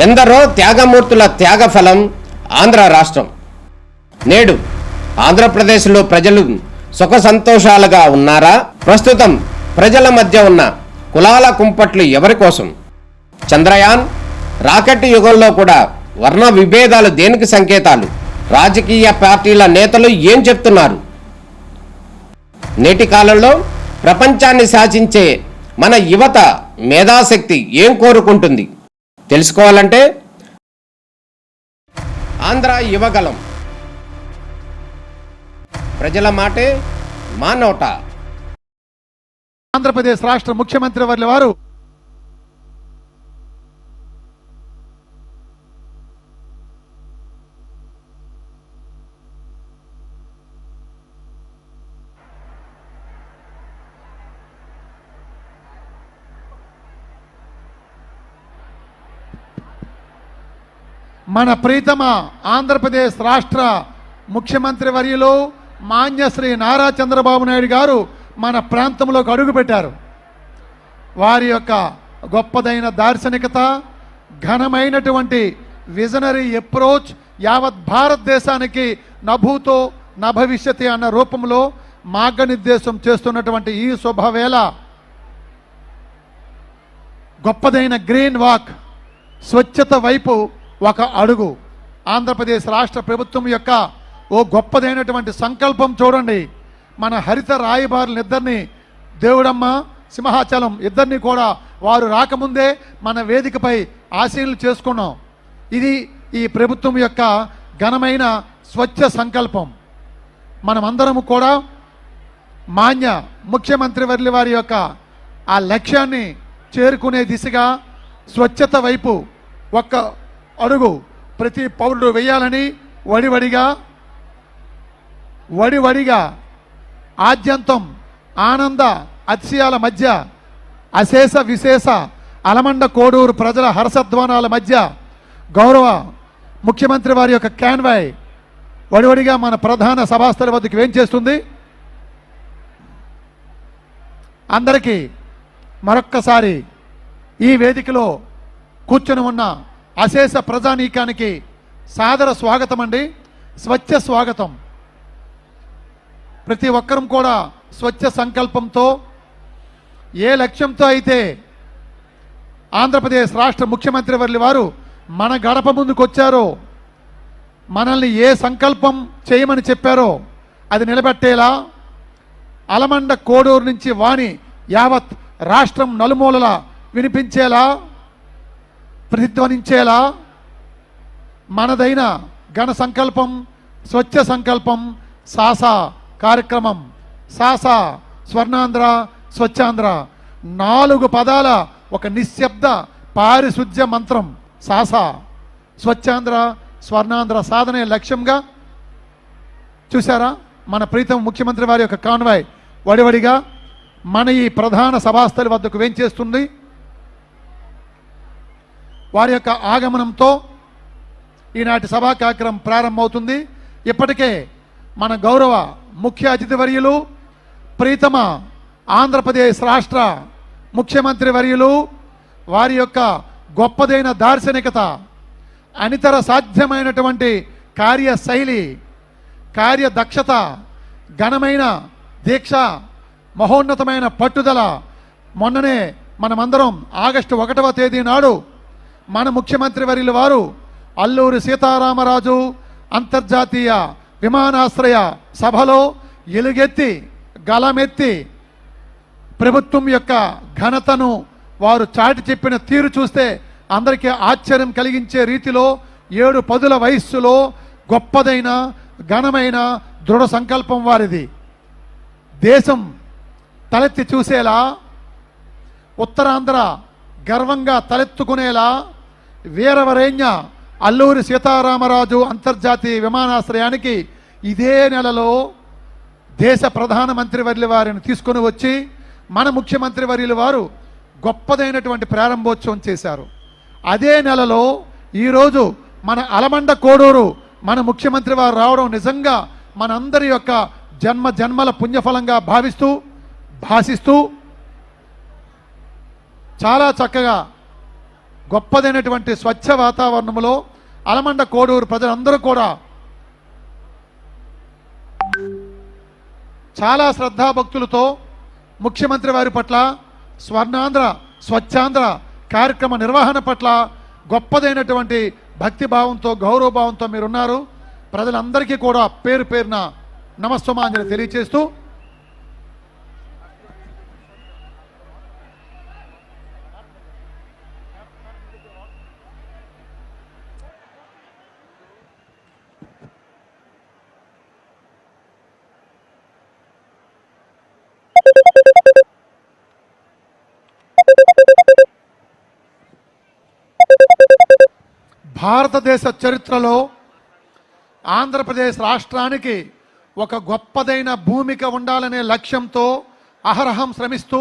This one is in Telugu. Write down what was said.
ఎందరో త్యాగమూర్తుల త్యాగఫలం ఆంధ్ర రాష్ట్రం. నేడు ఆంధ్రప్రదేశ్లో ప్రజలు సుఖ సంతోషాలుగా ఉన్నారా? ప్రస్తుతం ప్రజల మధ్య ఉన్న కులాల కుంపట్లు ఎవరి కోసం? చంద్రయాన్ రాకెట్ యుగంలో కూడా వర్ణ విభేదాలు దేనికి సంకేతాలు? రాజకీయ పార్టీల నేతలు ఏం చెప్తున్నారు? నేటి కాలంలో ప్రపంచాన్ని శాసించే మన యువత మేధాశక్తి ఏం కోరుకుంటుంది? తెలుసుకోవాలంటే ఆంధ్ర యువగలం. ప్రజల మాటే మా నోట. ఆంధ్రప్రదేశ్ రాష్ట్ర ముఖ్యమంత్రి వారు మన ప్రీతమ ఆంధ్రప్రదేశ్ రాష్ట్ర ముఖ్యమంత్రి వర్యులు మాన్యశ్రీ నారా చంద్రబాబు నాయుడు గారు మన ప్రాంతంలోకి అడుగుపెట్టారు. వారి యొక్క గొప్పదైన దార్శనికత, ఘనమైనటువంటి విజనరీ అప్రోచ్ యావత్ భారతదేశానికి నభూతో నభవిష్యతి అన్న రూపంలో మార్గనిర్దేశం చేస్తున్నటువంటి ఈ శుభవేళ గొప్పదైన గ్రీన్ వాక్, స్వచ్ఛత వైపు ఒక అడుగు. ఆంధ్రప్రదేశ్ రాష్ట్ర ప్రభుత్వం యొక్క ఓ గొప్పదైనటువంటి సంకల్పం చూడండి. మన హరిత రాయబారులిద్దరిని, దేవుడమ్మ సింహాచలం ఇద్దరిని కూడా వారు రాకముందే మన వేదికపై ఆశీనులు చేసుకున్నాం. ఇది ఈ ప్రభుత్వం యొక్క ఘనమైన స్వచ్ఛ సంకల్పం. మనమందరము కూడా మాన్య ముఖ్యమంత్రి వర్యుల వారి యొక్క ఆ లక్ష్యాన్ని చేరుకునే దిశగా స్వచ్ఛత వైపు ఒక్క అడుగు ప్రతి పౌరుడు వేయాలని వడివడిగా ఆద్యంతం ఆనంద అతిశయాల మధ్య, అశేష విశేష అలమండ కోడూరు ప్రజల హర్షధ్వానాల మధ్య గౌరవ ముఖ్యమంత్రి వారి యొక్క క్యాన్వాయ్ వడివడిగా మన ప్రధాన సభాస్థలి వద్దకు వేంచేస్తుంది. అందరికీ మరొక్కసారి ఈ వేదికలో కూర్చొని ఉన్న అశేష ప్రజానీకానికి సాదర స్వాగతం అండి, స్వచ్ఛ స్వాగతం. ప్రతి ఒక్కరం కూడా స్వచ్ఛ సంకల్పంతో, ఏ లక్ష్యంతో అయితే ఆంధ్రప్రదేశ్ రాష్ట్ర ముఖ్యమంత్రి వర్యుల వారు మన గడప ముందుకు వచ్చారో, మనల్ని ఏ సంకల్పం చేయమని చెప్పారో అది నిలబెట్టేలా, అలమండ కోడూరు నుంచి వాణి యావత్ రాష్ట్రం నలుమూలల వినిపించేలా, ప్రతిధ్వనించేలా మనదైన ఘన సంకల్పం, స్వచ్ఛ సంకల్పం, సాసా కార్యక్రమం. సాసా స్వర్ణాంధ్ర, స్వచ్ఛాంధ్ర 4 పదాల ఒక నిశ్శబ్ద పారిశుధ్య మంత్రం. సాసా స్వచ్ఛాంధ్ర స్వర్ణాంధ్ర సాధనే లక్ష్యంగా చూసారా మన ప్రీతం ముఖ్యమంత్రి వారి యొక్క కాన్వాయ్ వడివడిగా మన ఈ ప్రధాన సభాస్థలి వద్దకు వేంచేస్తుంది. వారి యొక్క ఆగమనంతో ఈనాటి సభా కార్యక్రమం ప్రారంభమవుతుంది. ఇప్పటికే మన గౌరవ ముఖ్య అతిథి వర్యులు, ప్రీతమ ఆంధ్రప్రదేశ్ రాష్ట్ర ముఖ్యమంత్రి వర్యులు వారి యొక్క గొప్పదైన దార్శనికత, అనితర సాధ్యమైనటువంటి కార్యశైలి, కార్యదక్షత, ఘనమైన దీక్ష, మహోన్నతమైన పట్టుదల. మొన్ననే మనమందరం ఆగస్టు 1వ తేదీ నాడు మన ముఖ్యమంత్రి వర్యుల వారు అల్లూరి సీతారామరాజు అంతర్జాతీయ విమానాశ్రయ సభలో ఎలుగెత్తి గలమెత్తి ప్రభుత్వం యొక్క ఘనతను వారు చాటి చెప్పిన తీరు చూస్తే అందరికీ ఆశ్చర్యం కలిగించే రీతిలో 7 పదుల వయస్సులో గొప్పదైన ఘనమైన దృఢ సంకల్పం వారిది. దేశం తలెత్తి చూసేలా, ఉత్తరాంధ్ర గర్వంగా తలెత్తుకునేలా వీరవరేణ్య అల్లూరి సీతారామరాజు అంతర్జాతీయ విమానాశ్రయానికి ఇదే నెలలో దేశ ప్రధానమంత్రి వర్యుల వారిని తీసుకొని వచ్చి మన ముఖ్యమంత్రి వర్యుల వారు గొప్పదైనటువంటి ప్రారంభోత్సవం చేశారు. అదే నెలలో ఈరోజు మన అలమండ కోడూరు మన ముఖ్యమంత్రి వారు రావడం నిజంగా మనందరి యొక్క జన్మల పుణ్యఫలంగా భాషిస్తూ చాలా చక్కగా గొప్పదైనటువంటి స్వచ్ఛ వాతావరణంలో అలమండ కోడూరు ప్రజలందరూ కూడా చాలా శ్రద్ధాభక్తులతో ముఖ్యమంత్రి వారి పట్ల స్వర్ణాంధ్ర స్వచ్ఛాంధ్ర కార్యక్రమ నిర్వహణ పట్ల గొప్పదైనటువంటి భక్తి భావంతో గౌరవభావంతో మీరున్నారు. ప్రజలందరికీ కూడా పేరు పేరున నమస్సుమాంజలి తెలియచేస్తూ భారతదేశ చరిత్రలో ఆంధ్రప్రదేశ్ రాష్ట్రానికి ఒక గొప్పదైన భూమిక ఉండాలనే లక్ష్యంతో అహరహం శ్రమిస్తూ